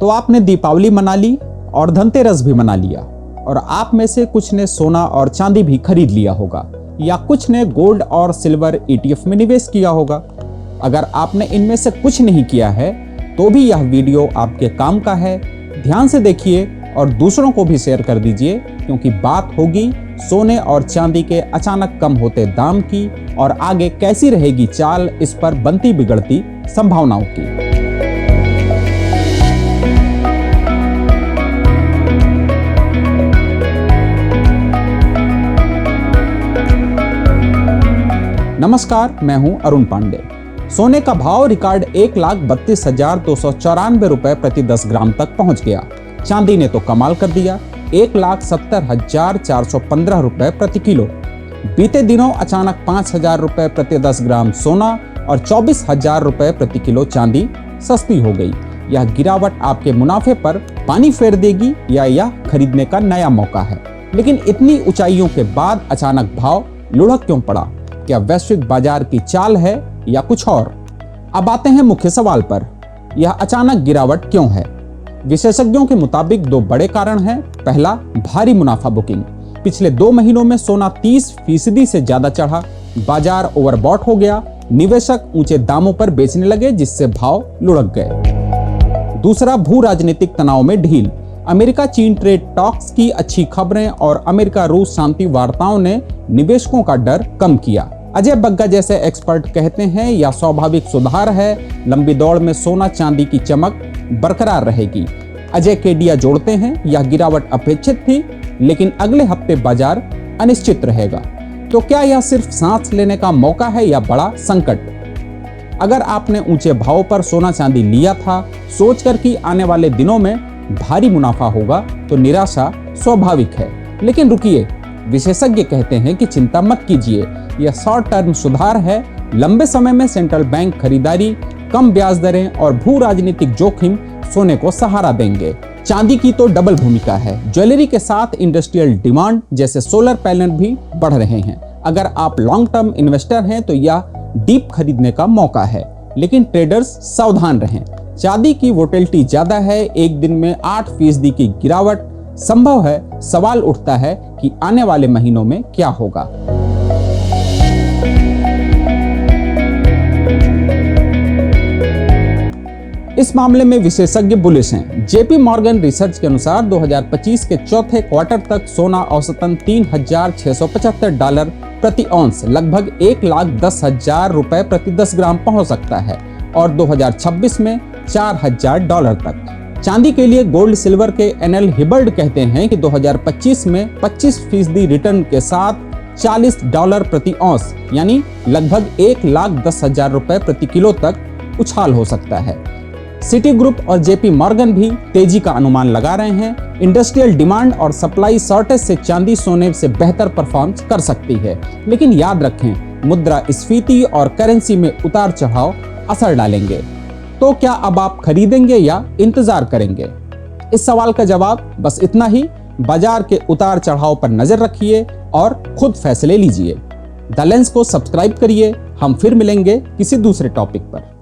तो आपने दीपावली मना ली और धनतेरस भी मना लिया, और आप में से कुछ ने सोना और चांदी भी खरीद लिया होगा, या कुछ ने गोल्ड और सिल्वर ETF में निवेश किया होगा। अगर आपने इनमें से कुछ नहीं किया है तो भी यह वीडियो आपके काम का है। ध्यान से देखिए और दूसरों को भी शेयर कर दीजिए, क्योंकि बात होगी सोने और चांदी के अचानक कम होते दाम की और आगे कैसी रहेगी चाल इस पर बनती बिगड़ती संभावनाओं की। नमस्कार, मैं हूं अरुण पांडे। सोने का भाव रिकॉर्ड 1,32,294 रुपए प्रति 10 ग्राम तक पहुंच गया। चांदी ने तो कमाल कर दिया, 1,70,415 रुपए प्रति किलो। बीते दिनों अचानक 5,000 रुपए प्रति 10 ग्राम सोना और 24,000 रुपए प्रति किलो चांदी सस्ती हो गई। यह गिरावट आपके मुनाफे पर पानी फेर देगी या यह खरीदने का नया मौका है। लेकिन इतनी ऊंचाइयों के बाद अचानक भाव लुढ़क क्यों पड़ा? क्या वैश्विक बाजार की चाल है या कुछ और? अब आते हैं मुख्य सवाल पर, यह अचानक गिरावट क्यों है? विशेषज्ञों के मुताबिक दो बड़े कारण हैं। पहला, भारी मुनाफा बुकिंग। पिछले 2 महीनों में सोना 30% से ज्यादा चढ़ा, बाजार ओवरबॉट हो गया, निवेशक ऊंचे दामों पर बेचने लगे जिससे भाव लुढ़क गए। दूसरा, भू राजनीतिक तनाव में ढील। अमेरिका चीन ट्रेड टॉक्स की अच्छी खबरें और अमेरिका रूस शांति वार्ताओं ने निवेशकों का डर कम किया। अजय बग्गा जैसे एक्सपर्ट कहते हैं यह स्वाभाविक सुधार है, लंबी दौड़ में सोना चांदी की चमक बरकरार रहेगी। अजय केडिया जोड़ते हैं, यह गिरावट अपेक्षित थी, लेकिन अगले हफ्ते बाजार अनिश्चित रहेगा। तो क्या यह सिर्फ सांस लेने का मौका है या बड़ा संकट? अगर आपने ऊंचे भाव पर सोना चांदी लिया था सोचकर कि आने वाले दिनों में भारी मुनाफा होगा, तो निराशा स्वाभाविक है। लेकिन रुकिए, विशेषज्ञ कहते हैं कि चिंता मत कीजिए, यह शॉर्ट टर्म सुधार है। लंबे समय में सेंट्रल बैंक खरीदारी, कम ब्याज दरें और भू राजनीतिक जोखिम सोने को सहारा देंगे। चांदी की तो डबल भूमिका है। ज्वेलरी के साथ इंडस्ट्रियल डिमांड जैसे सोलर पैनल भी बढ़ रहे हैं। अगर आप लॉन्ग टर्म इन्वेस्टर हैं तो यह डीप खरीदने का मौका है, लेकिन ट्रेडर्स सावधान रहें। चांदी की वोलेटिलिटी ज्यादा है, एक दिन में 8% की गिरावट संभव है। सवाल उठता है कि आने वाले महीनों में क्या होगा। इस मामले में विशेषज्ञ बुलिश हैं। जेपी मॉर्गन रिसर्च के अनुसार 2025 के चौथे क्वार्टर तक सोना औसतन $3,675 प्रति औंस, लगभग 1,10,000 रुपए प्रति 10 ग्राम पहुंच सकता है, और 2026 में $4,000 तक। चांदी के लिए गोल्ड सिल्वर के एनएल हिबर्ड कहते हैं कि 2025 में 25% रिटर्न के साथ $40 प्रति औंस, यानी लगभग 1,10,000 रुपए प्रति किलो तक उछाल हो सकता है। सिटी ग्रुप और जेपी मॉर्गन भी तेजी का अनुमान लगा रहे हैं। इंडस्ट्रियल डिमांड और सप्लाई शॉर्टेज से चांदी सोने से बेहतर परफॉर्म कर सकती है, लेकिन याद रखें मुद्रास्फीति और करेंसी में उतार चढ़ाव असर डालेंगे। तो क्या अब आप खरीदेंगे या इंतजार करेंगे? इस सवाल का जवाब बस इतना ही, बाजार के उतार चढ़ाव पर नजर रखिए और खुद फैसले लीजिए। द लेंस को सब्सक्राइब करिए। हम फिर मिलेंगे किसी दूसरे टॉपिक पर।